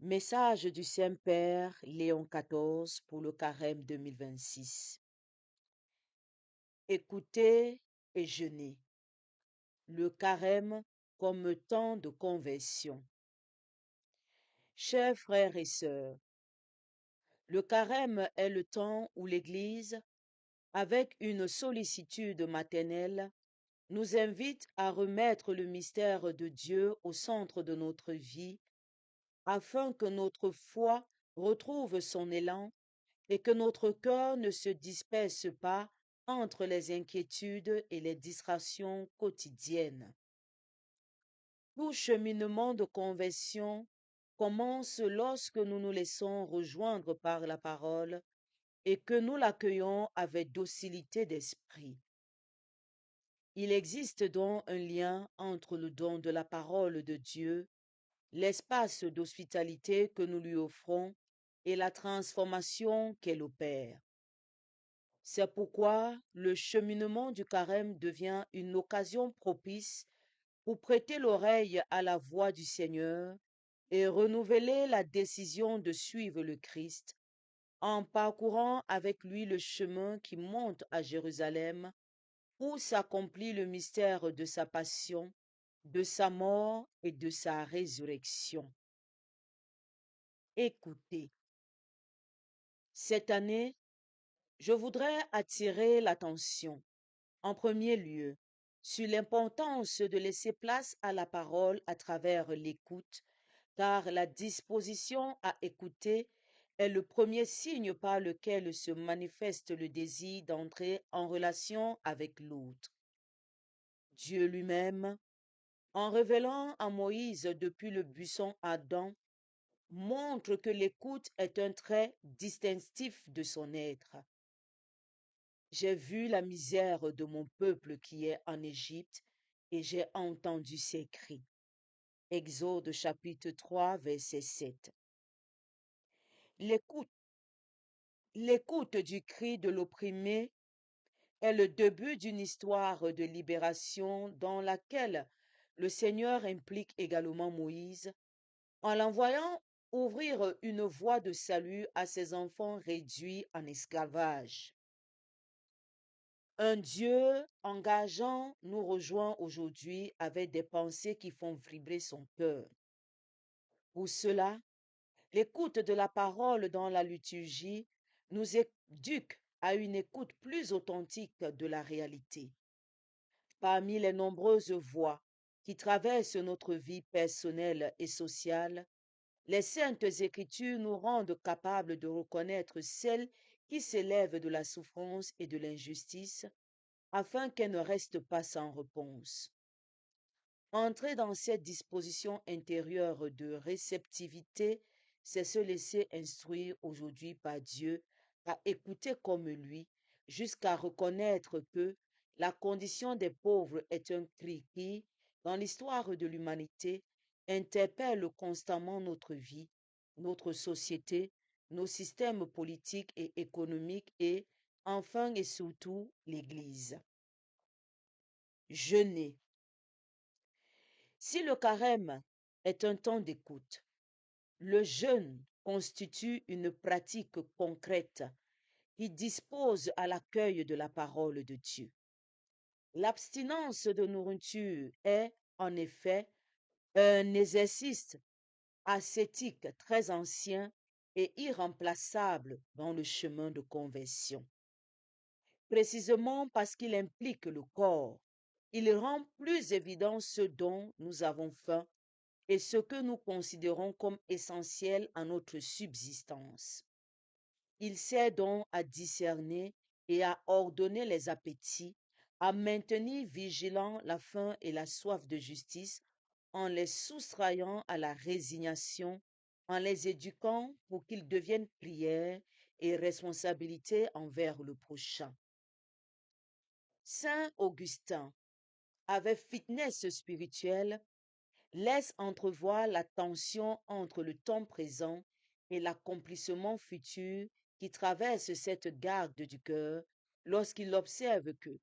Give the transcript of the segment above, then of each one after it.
Message du Saint-Père Léon XIV pour le Carême 2026. Écoutez et jeûnez. Le Carême comme temps de conversion. Chers frères et sœurs, le Carême est le temps où l'Église, avec une sollicitude maternelle, nous invite à remettre le mystère de Dieu au centre de notre vie, afin que notre foi retrouve son élan et que notre cœur ne se disperse pas entre les inquiétudes et les distractions quotidiennes. Tout cheminement de conversion commence lorsque nous nous laissons rejoindre par la parole et que nous l'accueillons avec docilité d'esprit. Il existe donc un lien entre le don de la parole de Dieu, l'espace d'hospitalité que nous lui offrons et la transformation qu'elle opère. C'est pourquoi le cheminement du Carême devient une occasion propice pour prêter l'oreille à la voix du Seigneur et renouveler la décision de suivre le Christ en parcourant avec lui le chemin qui monte à Jérusalem où s'accomplit le mystère de sa passion, de sa mort et de sa résurrection. Écoutez, cette année, je voudrais attirer l'attention en premier lieu, sur l'importance de laisser place à la parole à travers l'écoute, car la disposition à écouter est le premier signe par lequel se manifeste le désir d'entrer en relation avec l'autre. Dieu lui-même, en révélant à Moïse depuis le buisson Adam, montre que l'écoute est un trait distinctif de son être. J'ai vu la misère de mon peuple qui est en Égypte et j'ai entendu ses cris. Exode chapitre 3, verset 7. L'écoute, l'écoute du cri de l'opprimé est le début d'une histoire de libération dans laquelle le Seigneur implique également Moïse en l'envoyant ouvrir une voie de salut à ses enfants réduits en esclavage. Un Dieu engageant nous rejoint aujourd'hui avec des pensées qui font vibrer son cœur. Pour cela, l'écoute de la parole dans la liturgie nous éduque à une écoute plus authentique de la réalité. Parmi les nombreuses voies qui traversent notre vie personnelle et sociale, les saintes écritures nous rendent capables de reconnaître celles qui s'élèvent de la souffrance et de l'injustice, afin qu'elle ne reste pas sans réponse. Entrer dans cette disposition intérieure de réceptivité, c'est se laisser instruire aujourd'hui par Dieu, à écouter comme lui, jusqu'à reconnaître que la condition des pauvres est un cri qui, dans l'histoire de l'humanité, interpelle constamment notre vie, notre société, nos systèmes politiques et économiques et, enfin et surtout, l'Église. Jeûner. Si le carême est un temps d'écoute, le jeûne constitue une pratique concrète qui dispose à l'accueil de la parole de Dieu. L'abstinence de nourriture est, en effet, un exercice ascétique très ancien et irremplaçable dans le chemin de conversion. Précisément parce qu'il implique le corps, il rend plus évident ce dont nous avons faim et ce que nous considérons comme essentiel à notre subsistance. Il sert donc à discerner et à ordonner les appétits, à maintenir vigilants la faim et la soif de justice en les soustrayant à la résignation, en les éduquant pour qu'ils deviennent prière et responsabilité envers le prochain. Saint Augustin avec fitness spirituelle laisse entrevoir la tension entre le temps présent et l'accomplissement futur qui traverse cette garde du cœur lorsqu'il observe que,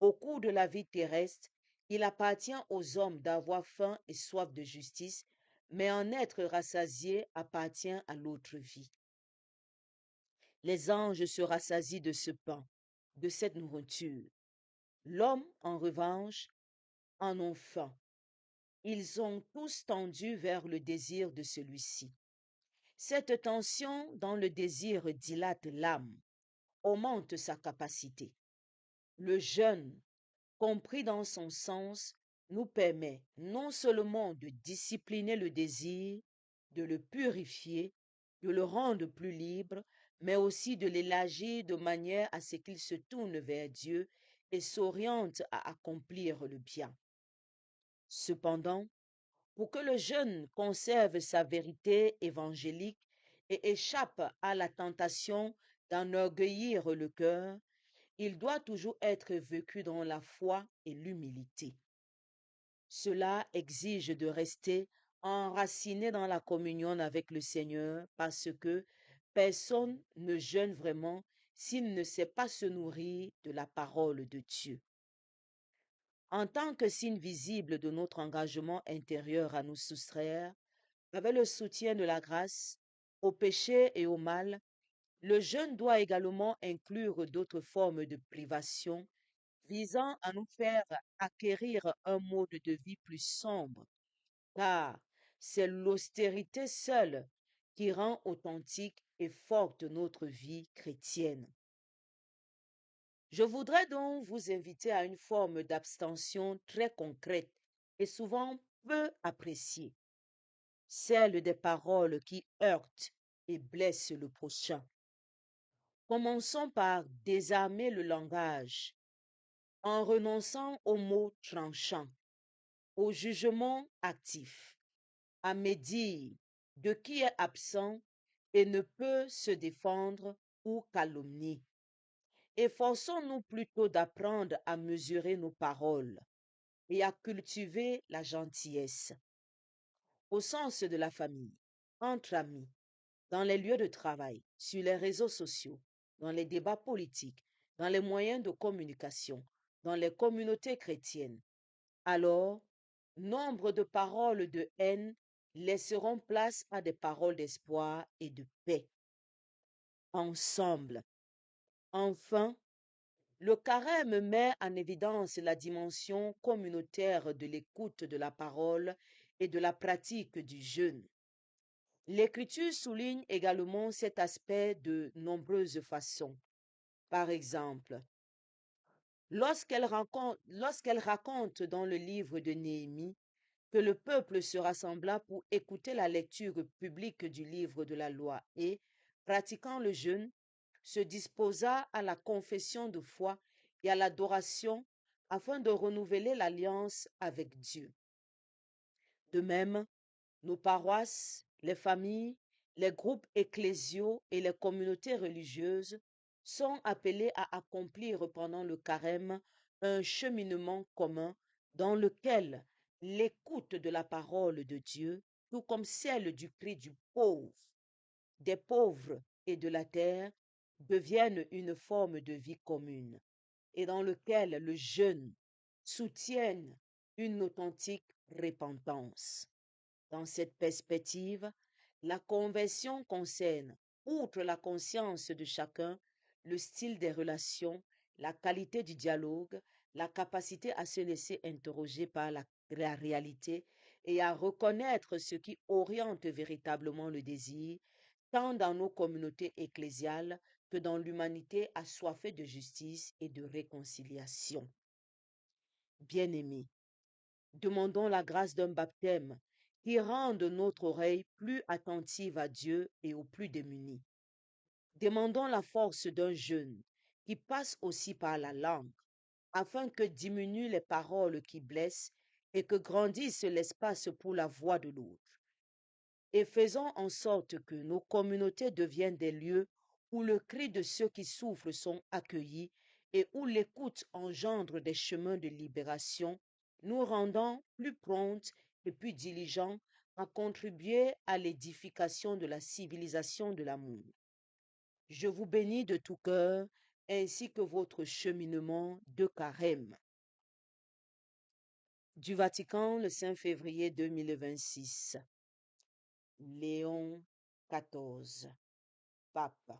au cours de la vie terrestre, il appartient aux hommes d'avoir faim et soif de justice, mais en être rassasié appartient à l'autre vie. Les anges se rassasient de ce pain, de cette nourriture. L'homme, en revanche, en ont faim. Ils ont tous tendu vers le désir de celui-ci. Cette tension dans le désir dilate l'âme, augmente sa capacité. Le jeûne, compris dans son sens, nous permet non seulement de discipliner le désir, de le purifier, de le rendre plus libre, mais aussi de l'élargir de manière à ce qu'il se tourne vers Dieu et s'oriente à accomplir le bien. Cependant, pour que le jeune conserve sa vérité évangélique et échappe à la tentation d'enorgueillir le cœur, il doit toujours être vécu dans la foi et l'humilité. Cela exige de rester enraciné dans la communion avec le Seigneur parce que personne ne jeûne vraiment s'il ne sait pas se nourrir de la parole de Dieu. En tant que signe visible de notre engagement intérieur à nous soustraire, avec le soutien de la grâce, au péché et au mal, le jeûne doit également inclure d'autres formes de privation visant à nous faire acquérir un mode de vie plus sombre, car c'est l'austérité seule qui rend authentique et forte notre vie chrétienne. Je voudrais donc vous inviter à une forme d'abstention très concrète et souvent peu appréciée, celle des paroles qui heurtent et blessent le prochain. Commençons par désarmer le langage en renonçant aux mots tranchants, au jugement actif, à médire de qui est absent et ne peut se défendre ou calomnier. Efforçons-nous plutôt d'apprendre à mesurer nos paroles et à cultiver la gentillesse, au sens de la famille, entre amis, dans les lieux de travail, sur les réseaux sociaux, dans les débats politiques, dans les moyens de communication, dans les communautés chrétiennes. Alors, nombre de paroles de haine laisseront place à des paroles d'espoir et de paix. Ensemble. Enfin, le carême met en évidence la dimension communautaire de l'écoute de la parole et de la pratique du jeûne. L'Écriture souligne également cet aspect de nombreuses façons. Par exemple, lorsqu'elle raconte dans le livre de Néhémie que le peuple se rassembla pour écouter la lecture publique du livre de la loi et, pratiquant le jeûne, se disposa à la confession de foi et à l'adoration afin de renouveler l'alliance avec Dieu. De même, nos paroisses, les familles, les groupes ecclésiaux et les communautés religieuses sont appelés à accomplir pendant le carême un cheminement commun dans lequel l'écoute de la parole de Dieu, tout comme celle du cri du pauvre, des pauvres et de la terre, deviennent une forme de vie commune et dans lequel le jeûne soutienne une authentique repentance. Dans cette perspective, la conversion concerne, outre la conscience de chacun, le style des relations, la qualité du dialogue, la capacité à se laisser interroger par la réalité et à reconnaître ce qui oriente véritablement le désir, tant dans nos communautés ecclésiales que dans l'humanité assoiffée de justice et de réconciliation. Bien-aimés, demandons la grâce d'un baptême qui rende notre oreille plus attentive à Dieu et aux plus démunis. Demandons la force d'un jeûne qui passe aussi par la langue, afin que diminuent les paroles qui blessent et que grandisse l'espace pour la voix de l'autre. Et faisons en sorte que nos communautés deviennent des lieux où le cri de ceux qui souffrent sont accueillis et où l'écoute engendre des chemins de libération, nous rendant plus promptes et plus diligents à contribuer à l'édification de la civilisation de l'amour. Je vous bénis de tout cœur, ainsi que votre cheminement de carême. Du Vatican, le 5 février 2026. Léon XIV, pape.